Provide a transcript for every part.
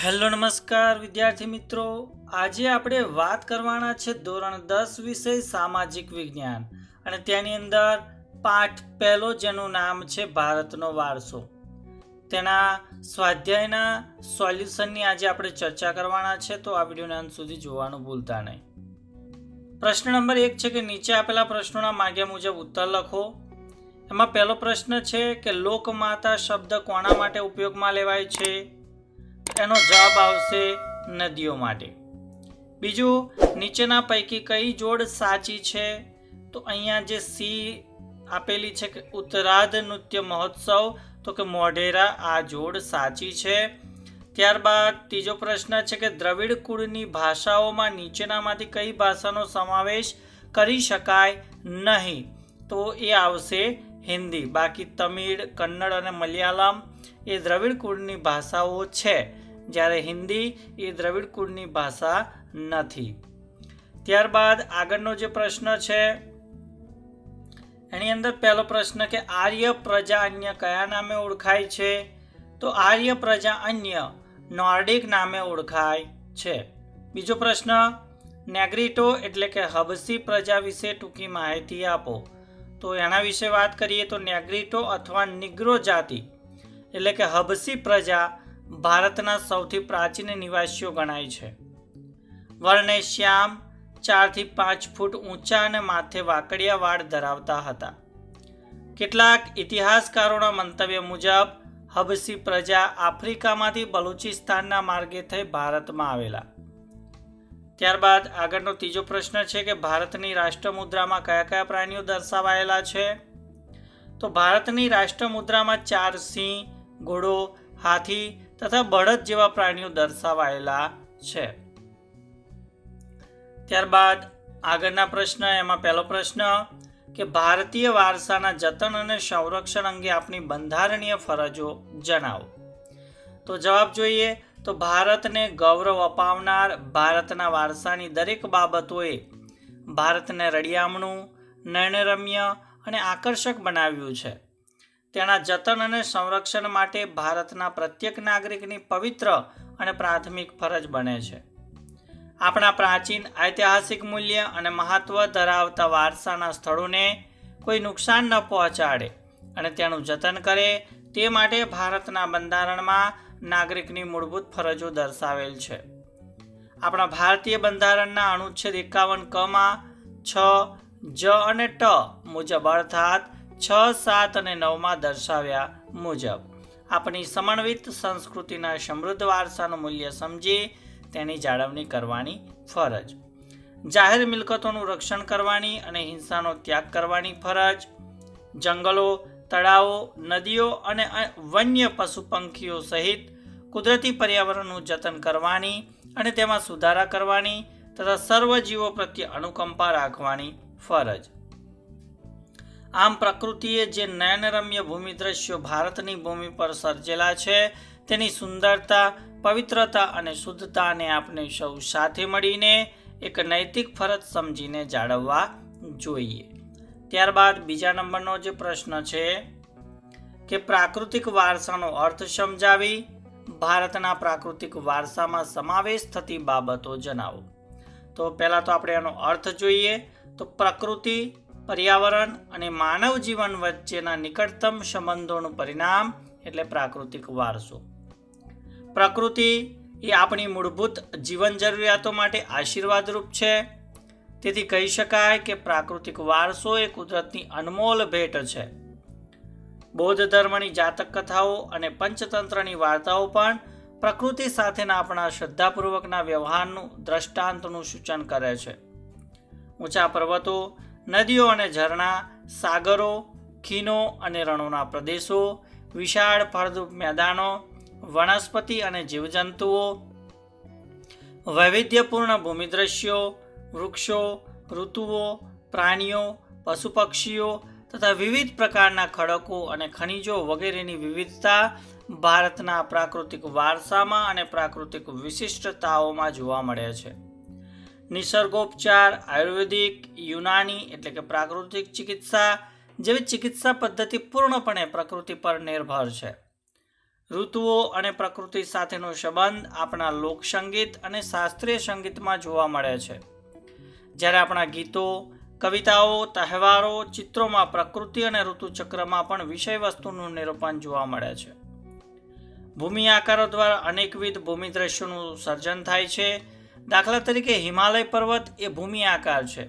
Hello નમસ્કાર વિદ્યાર્થી મિત્રો, આજે આપણે વાત કરવાના છે ધોરણ 10 વિષય સામાજિક વિજ્ઞાન અને તેની અંદર પાઠ પહેલો જેનું નામ છે ભારતનો વારસો. તેના સ્વાધ્યાયના સોલ્યુશનની આજે આપણે ચર્ચા કરવાના છે, તો આ વિડીયોને અંત સુધી જોવાનું ભૂલતા નહીં. પ્રશ્ન નંબર 1 છે કે નીચે આપેલા પ્રશ્નોના માગ્યા મુજબ ઉત્તર લખો. એમાં પહેલો પ્રશ્ન છે કે લોકમાતા શબ્દ કોના માટે ઉપયોગમાં લેવાય છે? એનો જવાબ આવશે નદીઓ માટે. બીજું, નીચેના પૈકી કઈ જોડ સાચી છે? તો અહીંયા જે સી આપેલી છે કે ઉત્તરાર્ધ નૃત્ય મહોત્સવ, તો કે મોઢેરા આ જોડ સાચી છે. ત્યારબાદ ત્રીજો પ્રશ્ન છે કે દ્રવિડ કુળની ભાષાઓમાં નીચેનામાંથી કઈ ભાષાનો સમાવેશ કરી શકાય નહીં? તો એ આવશે હિન્દી. બાકી તમિળ, કન્નડ અને મલયાલમ એ દ્રવિડ કુળની ભાષાઓ છે, જ્યારે હિન્દી એ દ્રવિડ કુળની ભાષા નથી. ત્યારબાદ આગળનો જે પ્રશ્ન છે એની અંદર પહેલો પ્રશ્ન કે આર્ય પ્રજા અન્ય કયા નામે ઓળખાય છે? તો આર્ય પ્રજા અન્ય નોર્ડિક નામે ઓળખાય છે. બીજો પ્રશ્ન, નેગ્રીટો એટલે કે હબસી પ્રજા વિશે ટૂંકી માહિતી આપો. તો એના વિશે વાત કરીએ તો નેગ્રીટો અથવા નિગ્રો જાતિ એટલે કે હબસી પ્રજા ભારતના સૌથી પ્રાચીન નિવાસીઓ ગણાય છે. વર્ણે શ્યામ, 4 થી 5 ફૂટ ઊંચા અને માથે વાકડિયા વાળ ધરાવતા હતા. કેટલાક ઇતિહાસકારોના મંતવ્ય મુજબ હબસી પ્રજા આફ્રિકામાંથી બલુચિસ્તાનના માર્ગે થઈ ભારતમાં આવેલા. ત્યારબાદ આગળનો ત્રીજો પ્રશ્ન છે કે ભારતની રાષ્ટ્રમુદ્રામાં કયા કયા પ્રાણીઓ દર્શાવાયેલા છે? તો ભારતની રાષ્ટ્રમુદ્રામાં 4 સિંહ, ઘોડો, હાથી તથા બળદ જેવા પ્રાણીઓ દર્શાવાયેલા છે. ત્યારબાદ આગળના પ્રશ્ન, એમાં પહેલો પ્રશ્ન કે ભારતીય વારસાના જતન અને સંરક્ષણ અંગે આપની બંધારણીય ફરજો જણાવો. તો જવાબ જોઈએ તો ભારતને ગૌરવ અપાવનાર ભારતના વારસાની દરેક બાબતોએ ભારતને રળિયામણું, નયનરમ્ય અને આકર્ષક બનાવ્યું છે. તેના જતન અને સંરક્ષણ માટે ભારતના પ્રત્યેક નાગરિકની પવિત્ર અને પ્રાથમિક ફરજ બને છે. આપણા પ્રાચીન ઐતિહાસિક મૂલ્ય અને મહત્વ ધરાવતા વારસાના સ્થળોને કોઈ નુકસાન ન પહોંચાડે અને તેનું જતન કરે તે માટે ભારતના બંધારણમાં નાગરિકની મૂળભૂત ફરજો દર્શાવેલ છે. આપણા ભારતીય બંધારણના અનુચ્છેદ 51 ક, 6, જ અને ટ મુજબ અર્થાત 6, 7 અને 9 દર્શાવ્યા મુજબ આપણી સમન્વિત સંસ્કૃતિના સમૃદ્ધ વારસાનું મૂલ્ય સમજી તેની જાળવણી કરવાની ફરજ, જાહેર મિલકતોનું રક્ષણ કરવાની અને હિંસાનો ત્યાગ કરવાની ફરજ, જંગલો, તળાવો, નદીઓ અને વન્ય પશુ પંખીઓ સહિત કુદરતી પર્યાવરણનું જતન કરવાની અને તેમાં સુધારા કરવાની તથા સર્વ જીવો પ્રત્યે અનુકંપા રાખવાની ફરજ. આમ પ્રકૃતિએ જે નયનરમ્ય ભૂમિ દ્રશ્યો ભારતની ભૂમિ પર સર્જેલા છે તેની સુંદરતા, પવિત્રતા અને શુદ્ધતાને આપણે સૌ સાથે મળીને એક નૈતિક ફરજ સમજીને જાળવવા જોઈએ. ત્યારબાદ બીજા નંબરનો જે પ્રશ્ન છે કે પ્રાકૃતિક વારસાનો અર્થ સમજાવી ભારતના પ્રાકૃતિક વારસામાં સમાવેશ થતી બાબતો જણાવો. તો પહેલાં તો આપણે એનો અર્થ જોઈએ તો પ્રકૃતિ, પર્યાવરણ અને માનવ જીવન વચ્ચેના નિકટતમ સંબંધોનું પરિણામ એટલે પ્રાકૃતિક વારસો. પ્રકૃતિ એ આપણી મૂળભૂત જીવન જરૂરિયાતો માટે આશીર્વાદરૂપ છે. તેથી કહી શકાય કે પ્રાકૃતિક વારસો એ કુદરતની અનમોલ ભેટ છે. બૌદ્ધ ધર્મની જાતક કથાઓ અને પંચતંત્રની વાર્તાઓ પણ પ્રકૃતિ સાથેના આપણા શ્રદ્ધાપૂર્વકના વ્યવહારનું દ્રષ્ટાંતનું સૂચન કરે છે. ઊંચા પર્વતો, નદીઓ અને ઝરણા, સાગરો, ખીણો અને રણોના પ્રદેશો, વિશાળ ફળદ્રુપ મેદાનો, વનસ્પતિ અને જીવજંતુઓ, વૈવિધ્યપૂર્ણ ભૂમિદ્રશ્યો, વૃક્ષો, ઋતુઓ, પ્રાણીઓ, પશુ પક્ષીઓ તથા વિવિધ પ્રકારના ખડકો અને ખનિજો વગેરેની વિવિધતા ભારતના પ્રાકૃતિક વારસામાં અને પ્રાકૃતિક વિશિષ્ટતાઓમાં જોવા મળે છે. નિસર્ગોપચાર, આયુર્વેદિક, યુનાની એટલે કે પ્રાકૃતિક ચિકિત્સા જેવી ચિકિત્સા પદ્ધતિ પૂર્ણપણે પ્રકૃતિ પર નિર્ભર છે. ઋતુઓ અને પ્રકૃતિ સાથેનો સંબંધ આપણા લોકસંગીત અને શાસ્ત્રીય સંગીતમાં જોવા મળે છે. જ્યારે આપણા ગીતો, કવિતાઓ, તહેવારો, ચિત્રોમાં પ્રકૃતિ અને ઋતુચક્રમાં પણ વિષય વસ્તુનું નિરૂપણ જોવા મળે છે. ભૂમિ આકારો દ્વારા અનેકવિધ ભૂમિ દ્રશ્યોનું સર્જન થાય છે. દાખલા તરીકે હિમાલય પર્વત એ ભૂમિ આકાર છે.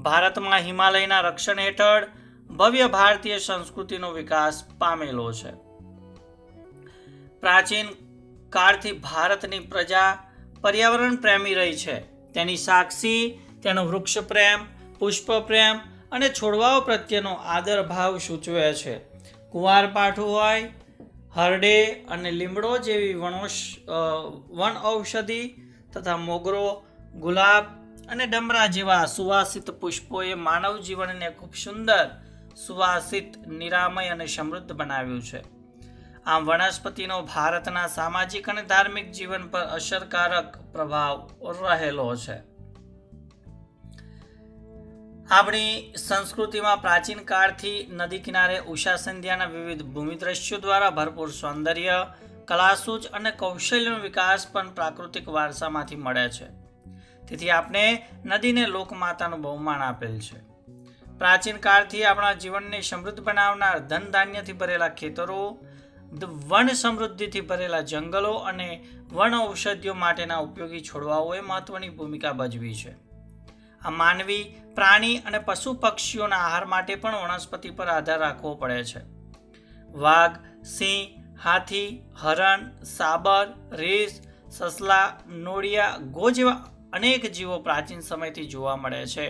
ભારતમાં હિમાલયના રક્ષણ હેઠળ ભવ્ય ભારતીય સંસ્કૃતિનો વિકાસ પામેલો છે. પ્રાચીન કાળથી ભારતની પ્રજા પર્યાવરણ પ્રેમી રહી છે. તેની સાક્ષી તેનો વૃક્ષ પ્રેમ, પુષ્પ પ્રેમ અને છોડવાઓ પ્રત્યેનો આદર ભાવ સૂચવે છે. કુંવારપાઠું હોય, હરડે અને લીમડો જેવી વન ઔષધિ તથા મોગરો, ગુલાબ અને ડમરા જેવા સુવાસિત પુષ્પોએ માનવ જીવનને ખૂબ સુંદર, સુવાસિત, નિરામય અને સમૃદ્ધ બનાવ્યું છે. આમ વનસ્પતિનો ભારતના સામાજિક અને ધાર્મિક જીવન પર અસરકારક પ્રભાવ રહેલો છે. આપણી સંસ્કૃતિમાં પ્રાચીન કાળથી નદી કિનારે ઉષા સંધ્યાના વિવિધ ભૂમિ દ્રશ્યો દ્વારા ભરપૂર સૌંદર્ય, કલાસૂઝ અને કૌશલ્યનો વિકાસ પણ પ્રાકૃતિક વારસામાંથી મળે છે. તેથી આપણે નદીને લોકમાતાનું બહુમાન આપેલ છે. પ્રાચીન કાળથી આપણા જીવનને સમૃદ્ધ બનાવનાર ધન ધાન્યથી ભરેલા ખેતરો, વન સમૃદ્ધિથી ભરેલા જંગલો અને વન ઔષધિઓ માટેના ઉપયોગી છોડવાઓએ મહત્વની ભૂમિકા ભજવી છે. આ માનવી, પ્રાણી અને પશુ પક્ષીઓના આહાર માટે પણ વનસ્પતિ પર આધાર રાખવો પડે છે. વાઘ, સિંહ, હાથી, હરણ, સાબર, રીંછ, સસલા, નોળિયા, ગો જેવા અનેક જીવો પ્રાચીન સમયથી જોવા મળે છે.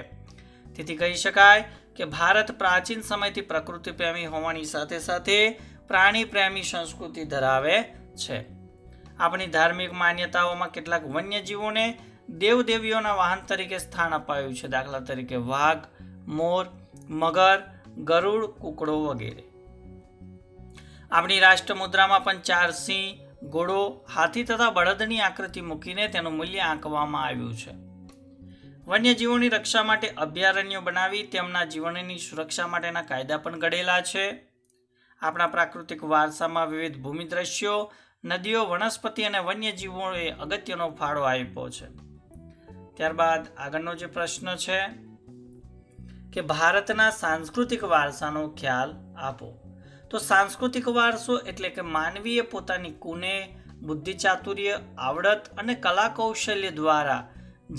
તેથી કહી શકાય કે ભારત પ્રાચીન સમયથી પ્રકૃતિ પ્રેમી હોવાની સાથે સાથે પ્રાણી પ્રેમી સંસ્કૃતિ ધરાવે છે. આપણી ધાર્મિક માન્યતાઓમાં કેટલાક વન્યજીવોને દેવદેવીઓના વાહન તરીકે સ્થાન અપાયું છે. દાખલા તરીકે વાઘ, મોર, મગર, ગરુડ, કુકડો વગેરે. આપણી રાષ્ટ્ર મુદ્રામાં પણ 4 સિંહ, ઘોડો, હાથી તથા બળદની આકૃતિ મૂકીને તેનું મૂલ્ય આંકવામાં આવ્યું છે. વન્યજીવોની રક્ષા માટે અભયારણ્યો બનાવી તેમના જીવનની સુરક્ષા માટેના કાયદા પણ ઘડેલા છે. આપણા પ્રાકૃતિક વારસામાં વિવિધ ભૂમિ દ્રશ્યો, નદીઓ, વનસ્પતિ અને વન્યજીવોએ અગત્યનો ફાળો આપ્યો છે. ત્યારબાદ આગળનો જે પ્રશ્ન છે કે ભારતના સાંસ્કૃતિક વારસાનો ખ્યાલ આપો. તો સાંસ્કૃતિક વારસો એટલે કે માનવીએ પોતાની કુને, બુદ્ધિ ચાતુર્ય, આવડત અને કલા કૌશલ્ય દ્વારા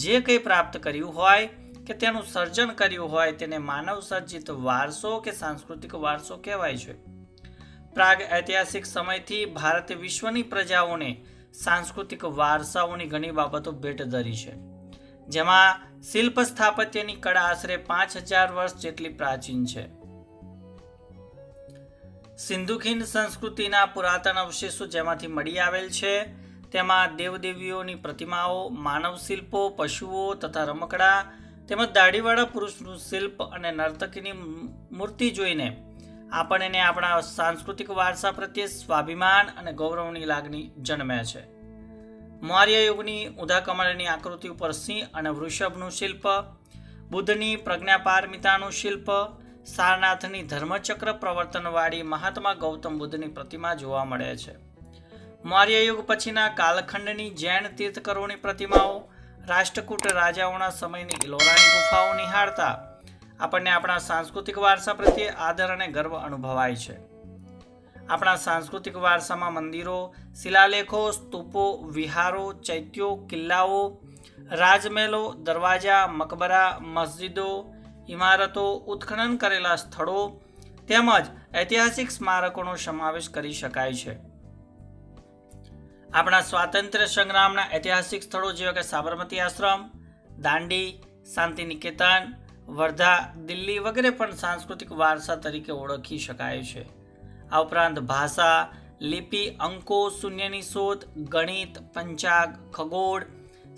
જે કંઈ પ્રાપ્ત કર્યું હોય કે તેનું સર્જન કર્યું હોય તેને માનવ સર્જિત વારસો કે સાંસ્કૃતિક વારસો કહેવાય છે. પ્રાગ ઐતિહાસિક સમયથી ભારતે વિશ્વની પ્રજાઓને સાંસ્કૃતિક વારસાઓની ઘણી બાબતો ભેટ ધરી છે. જેમાં શિલ્પ સ્થાપત્યની કળા આશરે 5000 વર્ષ જેટલી પ્રાચીન છે. સિંધુ ખીણ સંસ્કૃતિના પુરાતન અવશેષો જેમાંથી મળી આવેલ છે તેમાં દેવદેવીઓની પ્રતિમાઓ, માનવ શિલ્પો, પશુઓ તથા રમકડા તેમજ દાઢીવાળા પુરુષનું શિલ્પ અને નર્તકીની મૂર્તિ જોઈને આપણને આપણા સાંસ્કૃતિક વારસા પ્રત્યે સ્વાભિમાન અને ગૌરવની લાગણી જન્મે છે. મૌર્ય યુગની ઊંધા કમળની આકૃતિ ઉપર સિંહ અને વૃષભનું શિલ્પ, બુદ્ધની પ્રજ્ઞાપારમિતાનું શિલ્પ, સારનાથની ધર્મચક્ર પ્રવર્તનવાળી મહાત્મા ગૌતમ બુદ્ધની પ્રતિમા જોવા મળે છે. મૌર્ય યુગ પછીના કાલખંડની જૈન તીર્થકરોની પ્રતિમાઓ, રાષ્ટ્રકૂટ રાજાઓના સમયની ઇલોરાની ગુફાઓ નિહાળતા આપણને આપણા સાંસ્કૃતિક વારસા પ્રત્યે આદર અને ગર્વ અનુભવાય છે. આપણા સાંસ્કૃતિક વારસામાં મંદિરો, શિલાલેખો, સ્તૂપો, વિહારો, ચૈત્યો, કિલ્લાઓ, રાજમહેલો, દરવાજા, મકબરા, મસ્જિદો, ઇમારતો, ઉત્ખનન કરેલા સ્થળો તેમજ ઐતિહાસિક સ્મારકોનો સમાવેશ કરી શકાય છે. આપણા સ્વાતંત્ર્ય સંગ્રામના ઐતિહાસિક સ્થળો જેવા કે સાબરમતી આશ્રમ, દાંડી, શાંતિ નિકેતન, વર્ધા, દિલ્હી વગેરે પણ સાંસ્કૃતિક વારસા તરીકે ઓળખી શકાય છે. આ ઉપરાંત ભાષા, લિપિ, અંકો, શૂન્યની શોધ, ગણિત, પંચાગ, ખગોળ,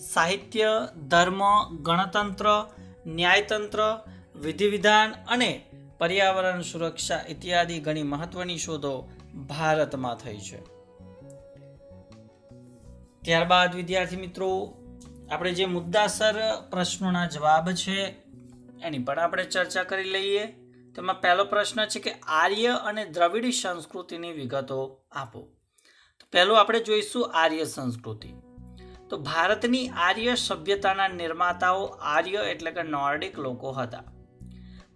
સાહિત્ય, ધર્મ, ગણતંત્ર, ન્યાયતંત્ર, વિધિવિધાન અને પર્યાવરણ સુરક્ષા ઇત્યાદિ ઘણી મહત્વની શોધો ભારતમાં થઈ છે. ત્યારબાદ વિદ્યાર્થી મિત્રો આપણે જે મુદ્દાસર પ્રશ્નોના જવાબ છે એની પણ આપણે ચર્ચા કરી લઈએ. તેમાં પહેલો પ્રશ્ન છે કે આર્ય અને દ્રવિડી સંસ્કૃતિની વિગતો આપો. પહેલું આપણે જોઈશું આર્ય સંસ્કૃતિ. તો ભારતની આર્ય સભ્યતાના નિર્માતાઓ આર્ય એટલે કે નોર્ડિક લોકો હતા.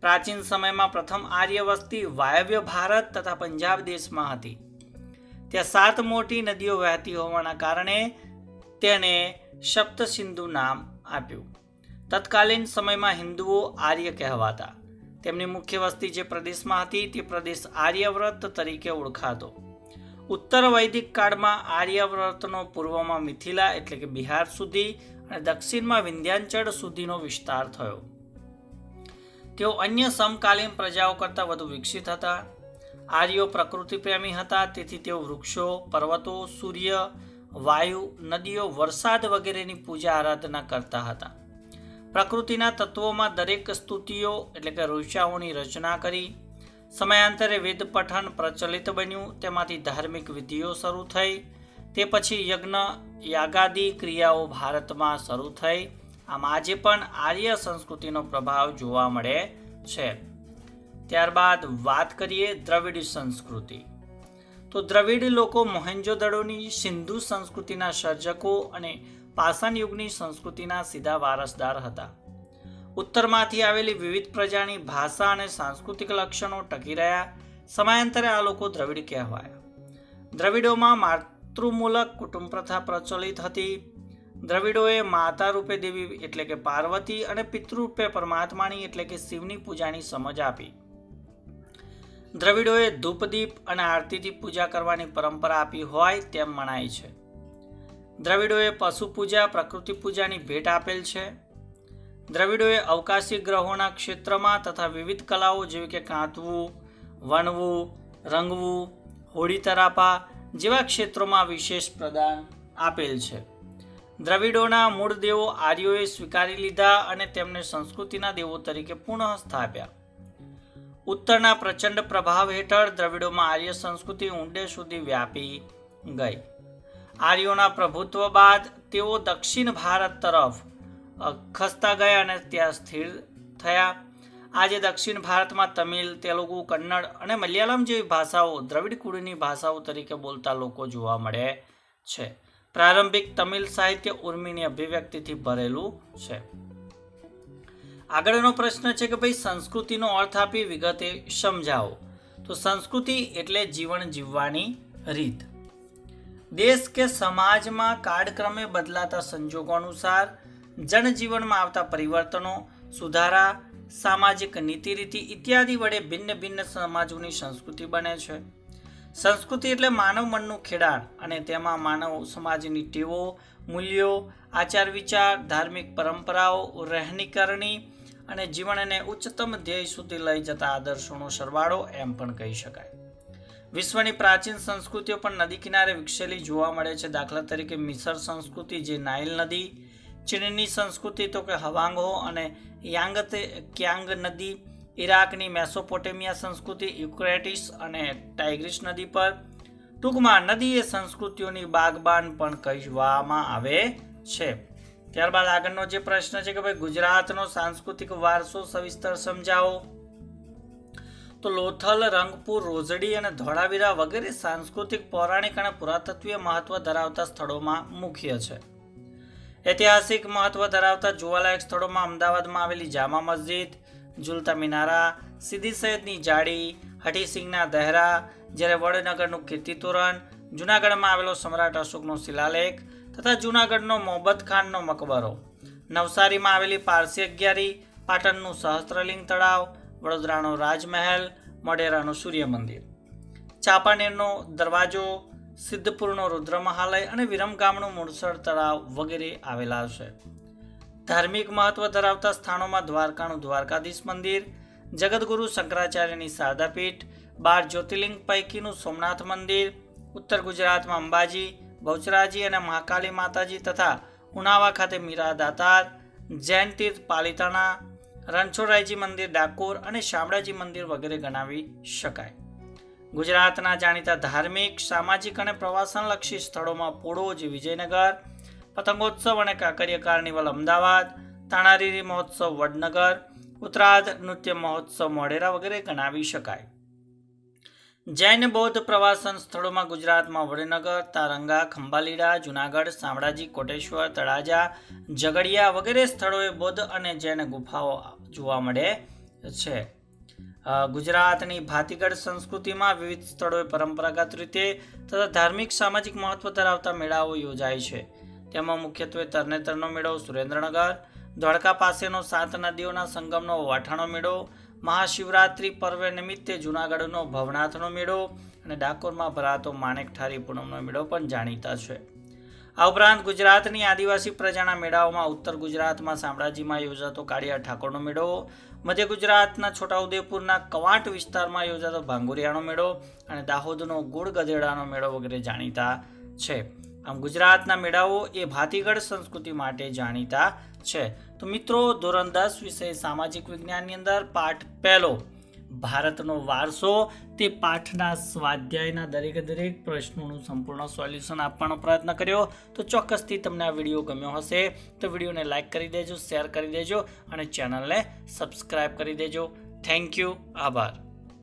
પ્રાચીન સમયમાં પ્રથમ આર્ય વસ્તી વાયવ્ય ભારત તથા પંજાબ દેશમાં હતી. ત્યાં 7 મોટી નદીઓ વહેતી હોવાના કારણે તેને સપ્તસિંધુ નામ આપ્યું. તત્કાલીન સમયમાં હિન્દુઓ આર્ય કહેવાતા. તેમની મુખ્ય વસ્તી જે પ્રદેશમાં હતી તે પ્રદેશ આર્યવ્રત તરીકે ઓળખાતો. ઉત્તર વૈદિક કાળમાં આર્યવ્રતનો પૂર્વમાં મિથિલા એટલે કે બિહાર સુધી અને દક્ષિણમાં વિંધ્યાચળ સુધીનો વિસ્તાર થયો. તેઓ અન્ય સમકાલીન પ્રજાઓ કરતાં વધુ વિકસિત હતા. આર્યો પ્રકૃતિ પ્રેમી હતા, તેથી તેઓ વૃક્ષો, પર્વતો, સૂર્ય, વાયુ, નદીઓ, વરસાદ વગેરેની પૂજા આરાધના કરતા હતા. પ્રકૃતિના તત્વોમાં દરેક સ્તુતિઓ એટલે કે ઋચાઓની રચના કરી. સમયાંતરે વેદ પઠન પ્રચલિત બન્યું, તેમાંથી ધાર્મિક વિધિઓ શરૂ થઈ. તે પછી યજ્ઞ યાગાદી ક્રિયાઓ ભારતમાં શરૂ થઈ. આમ આજે પણ આર્ય સંસ્કૃતિનો પ્રભાવ જોવા મળે છે. ત્યારબાદ વાત કરીએ દ્રવિડ સંસ્કૃતિ. તો દ્રવિડ લોકો મોહેન્જોદડોની સિંધુ સંસ્કૃતિના સર્જકો અને પાષાણ યુગની સંસ્કૃતિના સીધા વારસદાર હતા. ઉત્તરમાંથી આવેલી વિવિધ પ્રજાની ભાષા અને સાંસ્કૃતિક લક્ષણો ટકી રહ્યા. સમયાંતરે આ લોકો દ્રવિડ કહેવાયા. દ્રવિડોમાં માતૃમૂલક કુટુંબ પ્રથા પ્રચલિત હતી. દ્રવિડોએ માતા રૂપે દેવી એટલે કે પાર્વતી અને પિતૃરૂપે પરમાત્માની એટલે કે શિવની પૂજાની સમજ આપી. દ્રવિડોએ ધૂપદીપ અને આરતીથી પૂજા કરવાની પરંપરા આપી હોય તેમ મનાય છે. દ્રવિડોએ પશુ પૂજા, પ્રકૃતિ પૂજાની ભેટ આપેલ છે. દ્રવિડોએ અવકાશી ગ્રહોના ક્ષેત્રમાં તથા વિવિધ કલાઓ જેવી કે કાંતવું, વણવું, રંગવું, હોળી તરાપા જેવા ક્ષેત્રોમાં વિશેષ પ્રદાન આપેલ છે. દ્રવિડોના મૂળ દેવો આર્યોએ સ્વીકારી લીધા અને તેમને સંસ્કૃતિના દેવો તરીકે પુનઃ સ્થાપ્યા. ઉત્તરના પ્રચંડ પ્રભાવ હેઠળ દ્રવિડોમાં આર્ય સંસ્કૃતિ ઊંડે સુધી વ્યાપી ગઈ. આર્યોના પ્રભુત્વ બાદ તેઓ દક્ષિણ ભારત તરફ ખસતા ગયા અને ત્યાં સ્થિર થયા. આજે દક્ષિણ ભારતમાં તમિલ, તેલુગુ, કન્નડ અને મલયાલમ જેવી ભાષાઓ દ્રવિડ કુળની ભાષાઓ તરીકે બોલતા લોકો જોવા મળે છે. પ્રારંભિક તમિલ સાહિત્ય ઉર્મિની અભિવ્યક્તિથી ભરેલું છે. આગળનો પ્રશ્ન છે કે ભાઈ સંસ્કૃતિનો અર્થ આપી વિગતે સમજાવો. તો સંસ્કૃતિ એટલે જીવન જીવવાની રીત. દેશ કે સમાજમાં કાળક્રમે બદલાતા સંજોગો અનુસાર જનજીવનમાં આવતા પરિવર્તનો, સુધારા, સામાજિક નીતિ રીતિ ઇત્યાદિ વડે ભિન્ન ભિન્ન સમાજોની સંસ્કૃતિ બને છે. સંસ્કૃતિ એટલે માનવ મનનું ખેડાણ અને તેમાં માનવ સમાજની ટેવો, મૂલ્યો, આચાર વિચાર, ધાર્મિક પરંપરાઓ, રહેણી કરણી અને જીવનને ઉચ્ચતમ ધ્યેય સુધી લઈ જતા આદર્શોનો સરવાળો એમ પણ કહી શકાય. વિશ્વની પ્રાચીન સંસ્કૃતિઓ પણ નદી કિનારે વિકસેલી જોવા મળે છે. દાખલા તરીકે મિસર સંસ્કૃતિ જે નાઇલ નદી, ચીનની સંસ્કૃતિ તો કે હવાંગહો અને યાંગતે ક્યાંગ નદી, ઇરાકની મેસોપોટેમિયા સંસ્કૃતિ યુક્રેટિસ અને ટાઇગ્રીસ નદી પર. ટૂંકમાં નદી એ સંસ્કૃતિઓની બાગબાન પણ કહેવામાં આવે છે. ત્યારબાદ આગળનો જે પ્રશ્ન છે કે ભાઈ ગુજરાતનો સાંસ્કૃતિક વારસો સવિસ્તર સમજાવો. તો લોથલ, રંગપુર, રોજડી અને ધોળાવીરા વગેરે સાંસ્કૃતિક, પૌરાણિક અને પુરાતત્વીય મહત્વ ધરાવતા સ્થળોમાં મુખ્ય છે. ઐતિહાસિક મહત્વ ધરાવતા જોવાલાયક સ્થળોમાં અમદાવાદમાં આવેલી જામા મસ્જિદ, ઝુલતા મિનારા, સીદી સૈયદની જાળી, હઠીસિંગના દહેરા, જ્યારે વડનગરનું કીર્તિ તોરણ, જૂનાગઢમાં આવેલો સમ્રાટ અશોકનો શિલાલેખ તથા જૂનાગઢનો મોહબ્બત ખાનનો મકબરો, નવસારીમાં આવેલી પારસી અગિયારી, પાટણનું સહસ્ત્રલિંગ તળાવ, વડોદરાનો રાજમહેલ, મોઢેરાનું સૂર્ય મંદિર, ચાંપાનેરનો દરવાજો, સિદ્ધપુરનો રુદ્રમહાલય અને વિરમગામનું મૂળસર તળાવ વગેરે આવેલા છે. ધાર્મિક મહત્વ ધરાવતા સ્થાનોમાં દ્વારકાનું દ્વારકાધીશ મંદિર, જગતગુરુ શંકરાચાર્યની શારદાપીઠ, 12 જ્યોતિર્લિંગ પૈકીનું સોમનાથ મંદિર, ઉત્તર ગુજરાતમાં અંબાજી, બહુચરાજી અને મહાકાલી માતાજી તથા ઉનાવા ખાતે મીરા દાતાર, જૈન તીર્થ પાલિતાણા, રણછોડરાયજી મંદિર ડાકોર અને શામળાજી મંદિર વગેરે ગણાવી શકાય. ગુજરાતના જાણીતા ધાર્મિક, સામાજિક અને પ્રવાસનલક્ષી સ્થળોમાં પોળો વિજયનગર, પતંગોત્સવ અને કાંકરિયા કાર્નિવલ અમદાવાદ, તાણારીરી મહોત્સવ વડનગર, ઉત્તરાધ નૃત્ય મહોત્સવ મોઢેરા વગેરે ગણાવી શકાય. જૈન બૌદ્ધ પ્રવાસન સ્થળોમાં ગુજરાતમાં વડનગર, તારંગા, ખંભાલીડા, જુનાગઢ, શામળાજી, કોટેશ્વર, તળાજા, ઝઘડિયા વગેરે સ્થળોએ બૌદ્ધ અને જૈન ગુફાઓ જોવા મળે છે. ગુજરાતની ભાતીગળ સંસ્કૃતિમાં વિવિધ સ્થળોએ પરંપરાગત રીતે તથા ધાર્મિક સામાજિક મહત્વ ધરાવતા મેળાઓ યોજાય છે. તેમાં મુખ્યત્વે તરણેતરનો મેળો સુરેન્દ્રનગર, ધોળકા પાસેનો 7 નદીઓના સંગમનો વાઠાણો મેળો, મહાશિવરાત્રિ પર્વ નિમિત્તે જૂનાગઢનો ભવનાથનો મેળો અને ડાકોરમાં ભરાતો માણેકઠારી પૂનમનો મેળો પણ જાણીતા છે. આ ઉપરાંત ગુજરાતની આદિવાસી પ્રજાના મેળાઓમાં ઉત્તર ગુજરાતમાં શામળાજીમાં યોજાતો કાળિયા ઠાકોરનો મેળો, મધ્ય ગુજરાતના છોટાઉદેપુરના કવાંટ વિસ્તારમાં યોજાતો ભાંગુરિયાનો મેળો અને દાહોદનો ગુડ ગધેડાનો મેળો વગેરે જાણીતા છે. આમ ગુજરાતના મેળાઓ એ ભાતીગળ સંસ્કૃતિ માટે જાણીતા છે. તો મિત્રો, ધોરણ 10 વિષય સામાજિક વિજ્ઞાનની અંદર પાઠ 1 ભારતનો વારસો તે પાઠના સ્વાધ્યાયના દરેક પ્રશ્નોનું સંપૂર્ણ સોલ્યુશન આપવાનો પ્રયત્ન કર્યો. તો ચોક્કસથી તમને આ વિડીયો ગમ્યો હશે તો વિડીયોને લાઇક કરી દેજો, શેર કરી દેજો અને ચેનલને સબસ્ક્રાઇબ કરી દેજો. Thank you. આભાર.